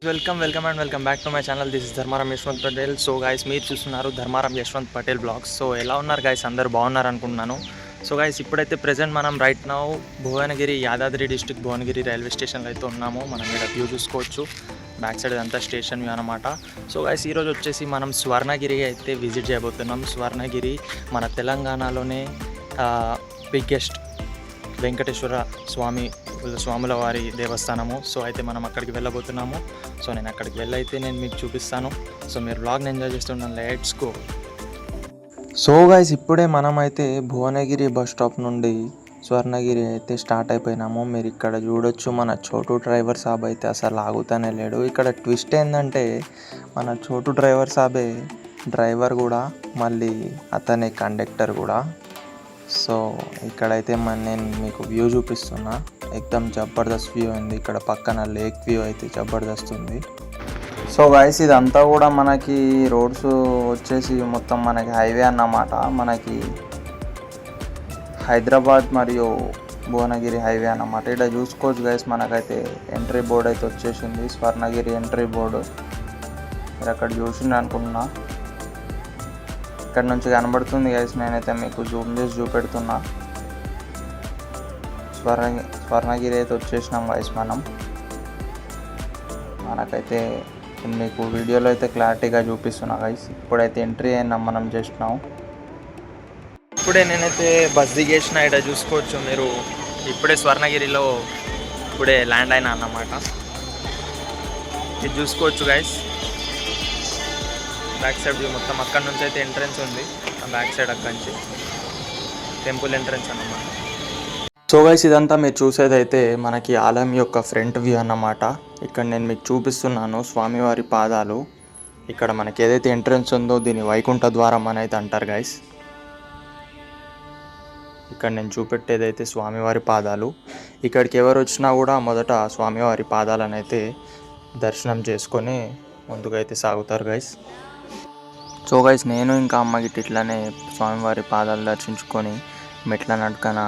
Welcome back to my channel. This is Dharmaram Yashwant Patel. So guys, మీరు చూస్తున్నారు Dharmaram Yashwant Patel blogs. So ఎలా ఉన్నారు గైస్? అందరు బాగున్నారు అనుకుంటున్నాను. సో గైస్, ఇప్పుడైతే ప్రెజెంట్ మనం right now Bhuvanagiri, Yadadri district Bhuvanagiri railway స్టేషన్లో అయితే ఉన్నాము. మనం ఇక్కడ వ్యూ చూసుకోవచ్చు. బ్యాక్ సైడ్ అంతా స్టేషన్ వ్యూ అనమాట. సో గైస్, ఈరోజు వచ్చేసి మనం స్వర్ణగిరి అయితే విజిట్ చేయబోతున్నాం. స్వర్ణగిరి మన తెలంగాణలోనే బిగ్గెస్ట్ వెంకటేశ్వర స్వాముల వారి దేవస్థానము. సో అయితే మనం అక్కడికి వెళ్ళబోతున్నాము. సో నేను అక్కడికి వెళ్ళైతే నేను మీకు చూపిస్తాను. సో మీరు వ్లాగ్ని ఎంజాయ్ చేస్తుంటాను. Let's go. సో గైస్, ఇప్పుడే మనమైతే భువనగిరి బస్ స్టాప్ నుండి స్వర్ణగిరి అయితే స్టార్ట్ అయిపోయినాము. మీరు ఇక్కడ చూడొచ్చు, మన చోటు డ్రైవర్ సాబ్ అయితే అసలు ఆగుతానే లేడు. ఇక్కడ ట్విస్ట్ ఏంటంటే, మన చోటు డ్రైవర్ సాబే డ్రైవర్ కూడా, మళ్ళీ అతనే కండక్టర్ కూడా. సో ఇక్కడైతే నేను మీకు వ్యూ చూపిస్తున్నా. ఎక్దమ్ జబర్దస్త్ వ్యూ ఉంది. ఇక్కడ పక్కన లేక్ వ్యూ అయితే జబర్దస్త్ ఉంది. సో గైస్, ఇదంతా కూడా మనకి రోడ్స్ వచ్చేసి మొత్తం మనకి హైవే అన్నమాట. మనకి హైదరాబాద్ మరియు భువనగిరి హైవే అన్నమాట. ఇక్కడ చూసుకోవచ్చు గైస్, మనకైతే ఎంట్రీ బోర్డు అయితే వచ్చేసింది. స్వర్ణగిరి ఎంట్రీ బోర్డు మీరు అక్కడ చూసిండు అనుకుంటున్నా. ఇక్కడ నుంచి కనబడుతుంది గైస్. నేనైతే మీకు జూమ్ చేసి చూపెడుతున్నా. స్వర్ణగిరి అయితే వచ్చేసినాం గైస్ మనం. మనకైతే మీకు వీడియోలో అయితే క్లారిటీగా చూపిస్తున్నా గైస్. ఇప్పుడైతే ఎంట్రీ అయినా మనం చేసినాం. ఇప్పుడే నేనైతే బస్ దిగేసిన. ఇక్కడ చూసుకోవచ్చు మీరు. ఇప్పుడే స్వర్ణగిరిలో ఇప్పుడే ల్యాండ్ అయినా అన్నమాట. ఇది చూసుకోవచ్చు గైస్. బ్యాక్ సైడ్ వ్యూ మొత్తం అక్కడ నుంచి అయితే ఎంట్రన్స్ ఉంది. ఆ బ్యాక్ సైడ్ అక్కడి నుంచి టెంపుల్ ఎంట్రన్స్ అన్నమాట. సో గైస్, ఇదంతా మీరు చూసేదైతే మనకి ఆలయం యొక్క ఫ్రంట్ వ్యూ అన్నమాట. ఇక్కడ నేను మీకు చూపిస్తున్నాను స్వామివారి పాదాలు. ఇక్కడ మనకి ఏదైతే ఎంట్రన్స్ ఉందో దీన్ని వైకుంఠ ద్వారం అని అయితే అంటారు గైస్. ఇక్కడ నేను చూపెట్టేదైతే స్వామివారి పాదాలు. ఇక్కడికి ఎవరు వచ్చినా కూడా మొదట స్వామివారి పాదాలను అయితే దర్శనం చేసుకొని ముందుకైతే సాగుతారు గైస్. సో గైస్, నేను ఇంకా అమ్మకి ఇట్లానే స్వామివారి పాదాలు దర్శించుకొని మెట్ల నడకన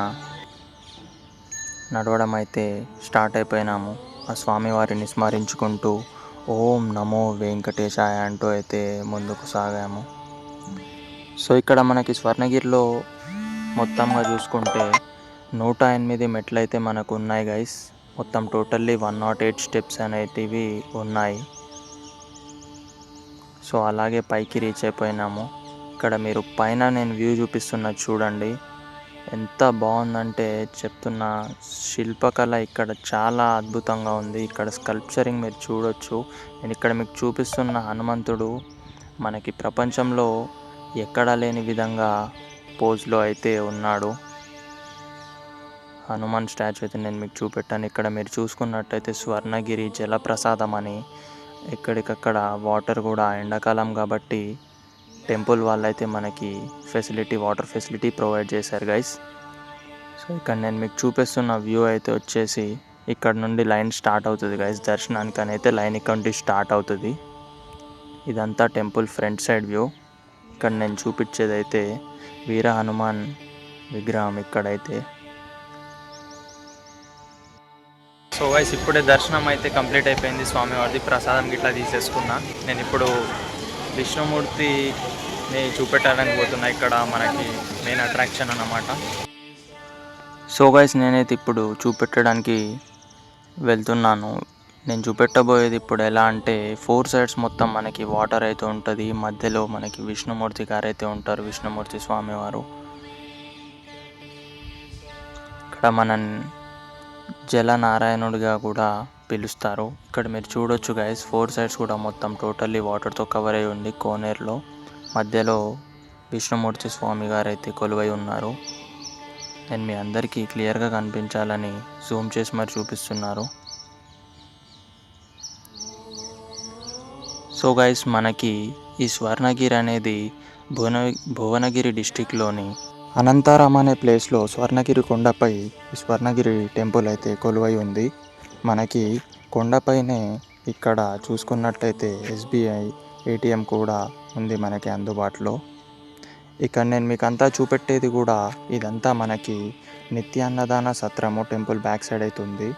నడవడం అయితే స్టార్ట్ అయిపోయినాము. ఆ స్వామివారిని స్మరించుకుంటూ ఓం నమో వెంకటేశాయ అంటూ అయితే ముందుకు సాగాము. సో ఇక్కడ మనకి స్వర్ణగిరిలో మొత్తంగా చూసుకుంటే 108 మెట్లు అయితే మనకు ఉన్నాయి గైస్. మొత్తం టోటల్లీ 108 స్టెప్స్ అనేటివి ఉన్నాయి. సో అలాగే పైకి రీచ్ అయిపోయినాము. ఇక్కడ మీరు పైన నేను వ్యూ చూపిస్తున్నా చూడండి. ఎంత బాగుందంటే చెప్తున్నా. శిల్పకళ ఇక్కడ చాలా అద్భుతంగా ఉంది. ఇక్కడ స్కల్ప్చరింగ్ మీరు చూడొచ్చు. నేను ఇక్కడ మీకు చూపిస్తున్న హనుమంతుడు మనకి ప్రపంచంలో ఎక్కడా లేని విధంగా పోజ్లో అయితే ఉన్నాడు. హనుమాన్ స్టాచ్యూ అయితే నేను మీకు చూపెట్టాను. ఇక్కడ మీరు చూసుకున్నట్టయితే స్వర్ణగిరి జలప్రసాదం అని ఎక్కడికక్కడ వాటర్ కూడా, ఎండాకాలం కాబట్టి టెంపుల్ వాళ్ళైతే మనకి వాటర్ ఫెసిలిటీ ప్రొవైడ్ చేశారు గైస్. సో ఇక్కడ నేను మీకు చూపిస్తున్న వ్యూ అయితే వచ్చేసి ఇక్కడ నుండి లైన్ స్టార్ట్ అవుతుంది గైస్. దర్శనానికి అని అయితే లైన్ ఇక్కడ నుండి స్టార్ట్ అవుతుంది. ఇదంతా టెంపుల్ ఫ్రంట్ సైడ్ వ్యూ. ఇక్కడ నేను చూపించేది అయితే వీర హనుమాన్ విగ్రహం ఇక్కడైతే. సో గైస్, ఇప్పుడే దర్శనం అయితే కంప్లీట్ అయిపోయింది. స్వామివారిది ప్రసాదం గిట్లా తీసేసుకున్నా. నేను ఇప్పుడు విష్ణుమూర్తిని చూపెట్టాలని పోతున్నా. ఇక్కడ మనకి మెయిన్ అట్రాక్షన్ అన్నమాట. సో గైస్, నేనైతే ఇప్పుడు చూపెట్టడానికి వెళ్తున్నాను. నేను చూపెట్టబోయేది ఇప్పుడు ఎలా అంటే 4 సైడ్స్ మొత్తం మనకి వాటర్ అయితే ఉంటుంది. మధ్యలో మనకి విష్ణుమూర్తి గారు అయితే ఉంటారు, విష్ణుమూర్తి స్వామివారు. ఇక్కడ మన జలనారాయణుడిగా కూడా పిలుస్తారు. ఇక్కడ మీరు చూడొచ్చు గైస్, 4 సైడ్స్ కూడా మొత్తం టోటల్లీ వాటర్తో కవర్ అయి ఉంది. కోనేరులో మధ్యలో విష్ణుమూర్తి స్వామి గారు అయితే కొలువై ఉన్నారు. నేను మీ అందరికీ క్లియర్గా కనిపించాలని జూమ్ చేసి మరి చూపిస్తున్నారు. సో గైస్, మనకి ఈ స్వర్ణగిరి అనేది భువనగిరి డిస్టిక్లోని అనంతారం అనే ప్లేస్లో స్వర్ణగిరి కొండపై స్వర్ణగిరి టెంపుల్ అయితే కొలువై ఉంది. మనకి కొండపైనే ఇక్కడ చూసుకున్నట్లయితే SBI ATM కూడా ఉంది మనకి అందుబాటులో. ఇక్కడ నేను మీకు అంతా చూపెట్టేది కూడా ఇదంతా మనకి నిత్యాన్నదాన సత్రము టెంపుల్ బ్యాక్ సైడ్ అయితే ఉంది.